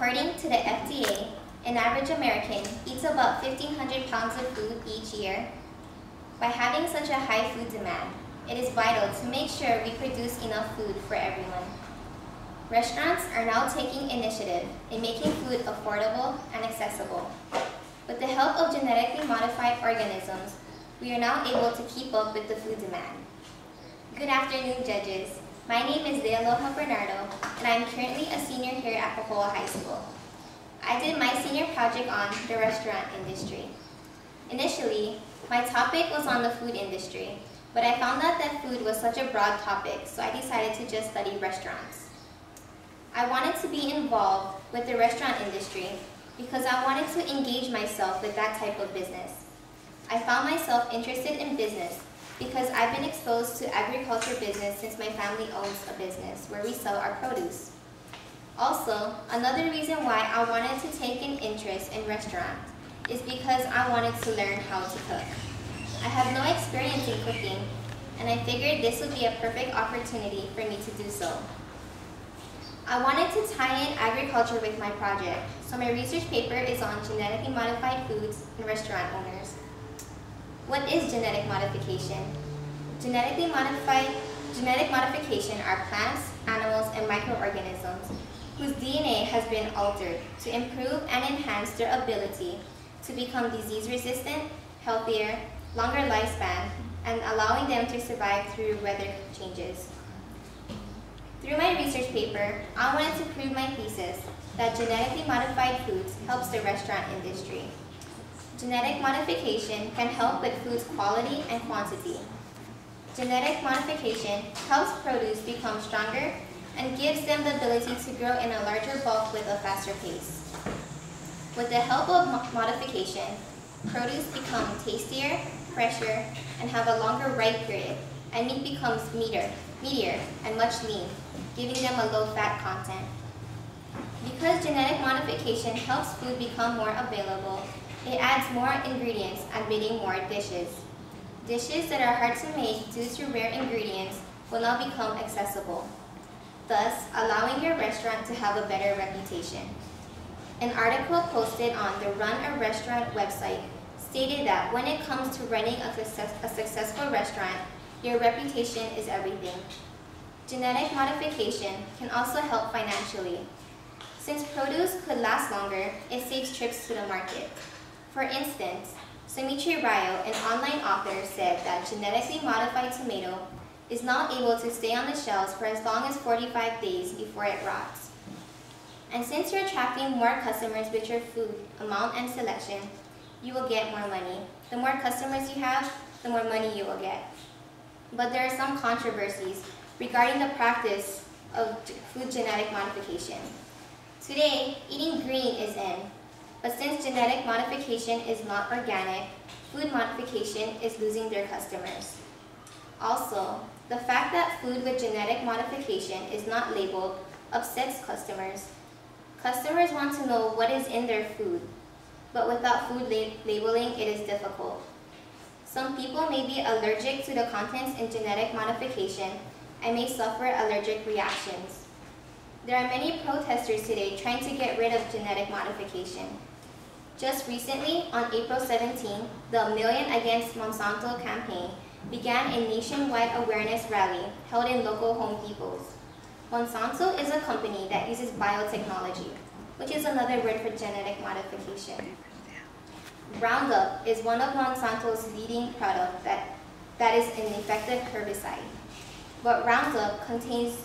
According to the FDA, an average American eats about 1,500 pounds of food each year. By having such a high food demand, it is vital to make sure we produce enough food for everyone. Restaurants are now taking initiative in making food affordable and accessible. With the help of genetically modified organisms, we are now able to keep up with the food demand. Good afternoon, judges. My name is Lealoha, and I am currently a senior here at Pahoa High School. I did my senior project on the restaurant industry. Initially, my topic was on the food industry, but I found out that food was such a broad topic, so I decided to just study restaurants. I wanted to be involved with the restaurant industry because I wanted to engage myself with that type of business. I found myself interested in business because I've been exposed to agriculture business since my family owns a business where we sell our produce. Also, another reason why I wanted to take an interest in restaurants is because I wanted to learn how to cook. I have no experience in cooking, and I figured this would be a perfect opportunity for me to do so. I wanted to tie in agriculture with my project, so my research paper is on genetically modified foods and restaurant owners. What is genetic modification? Genetic modification are plants, animals, and microorganisms whose DNA has been altered to improve and enhance their ability to become disease-resistant, healthier, longer lifespan, and allowing them to survive through weather changes. Through my research paper, I wanted to prove my thesis that genetically modified foods helps the restaurant industry. Genetic modification can help with food's quality and quantity. Genetic modification helps produce become stronger and gives them the ability to grow in a larger bulk with a faster pace. With the help of modification, produce becomes tastier, fresher, and have a longer ripe period, and meat becomes meatier, and much lean, giving them a low-fat content. Because genetic modification helps food become more available, it adds more ingredients, admitting more dishes. Dishes that are hard to make due to rare ingredients will now become accessible, thus allowing your restaurant to have a better reputation. An article posted on the Run a Restaurant website stated that when it comes to running a successful restaurant, your reputation is everything. Genetic modification can also help financially. Since produce could last longer, it saves trips to the market. For instance, Sumitri Ryo, an online author, said that genetically modified tomato is now able to stay on the shelves for as long as 45 days before it rots. And since you're attracting more customers with your food amount and selection, you will get more money. The more customers you have, the more money you will get. But there are some controversies regarding the practice of food genetic modification. Today, eating green is in, but since genetic modification is not organic, food modification is losing their customers. Also, the fact that food with genetic modification is not labeled upsets customers. Customers want to know what is in their food, but without food labeling, it is difficult. Some people may be allergic to the contents in genetic modification and may suffer allergic reactions. There are many protesters today trying to get rid of genetic modification. Just recently, on April 17, the Million Against Monsanto campaign began a nationwide awareness rally held in local home depots. Monsanto is a company that uses biotechnology, which is another word for genetic modification. Roundup is one of Monsanto's leading products that is an effective herbicide. But Roundup contains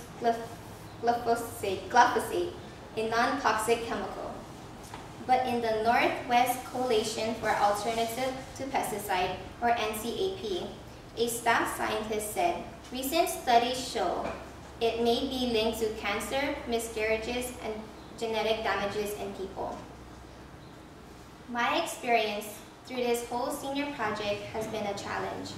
glyphosate, a non-toxic chemical. But in the Northwest Coalition for Alternative to Pesticide, or NCAP, a staff scientist said, recent studies show it may be linked to cancer, miscarriages, and genetic damages in people. My experience through this whole senior project has been a challenge.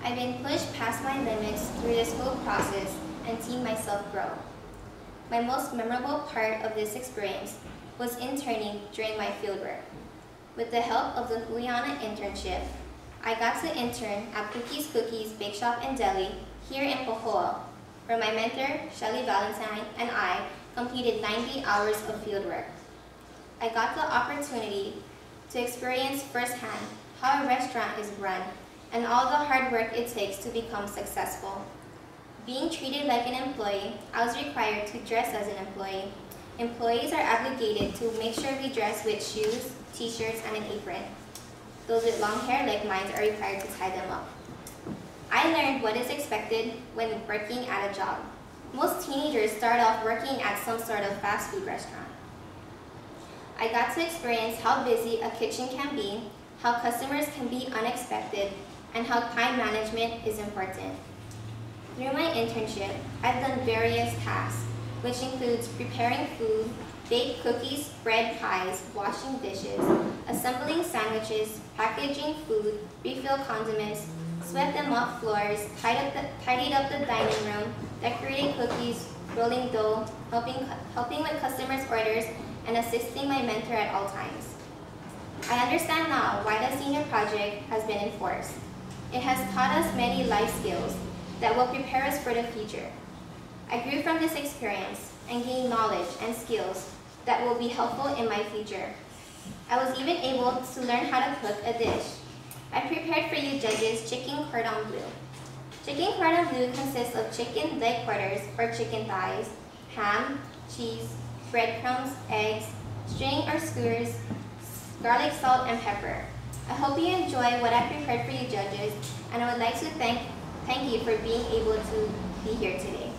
I've been pushed past my limits through this whole process and seen myself grow. My most memorable part of this experience was interning during my fieldwork. With the help of the Juliana internship, I got to intern at Cookies Bake Shop and Deli here in Pahoa, where my mentor, Shelly Valentine, and I completed 90 hours of field work. I got the opportunity to experience firsthand how a restaurant is run and all the hard work it takes to become successful. Being treated like an employee, I was required to dress as an employee. Employees are obligated to make sure we dress with shoes, t-shirts, and an apron. Those with long hair like mine are required to tie them up. I learned what is expected when working at a job. Most teenagers start off working at some sort of fast food restaurant. I got to experience how busy a kitchen can be, how customers can be unexpected, and how time management is important. Through my internship, I've done various tasks, which includes preparing food, bake cookies, bread pies, washing dishes, assembling sandwiches, packaging food, refill condiments, swept and mopped floors, tidied up the dining room, decorated cookies, rolling dough, helping with customers' orders, and assisting my mentor at all times. I understand now why the senior project has been enforced. It has taught us many life skills that will prepare us for the future. I grew from this experience and gained knowledge and skills that will be helpful in my future. I was even able to learn how to cook a dish. I prepared for you judges chicken cordon bleu. Chicken cordon bleu consists of chicken leg quarters or chicken thighs, ham, cheese, breadcrumbs, eggs, string or skewers, garlic, salt, and pepper. I hope you enjoy what I prepared for you judges, and I would like to thank you for being able to be here today.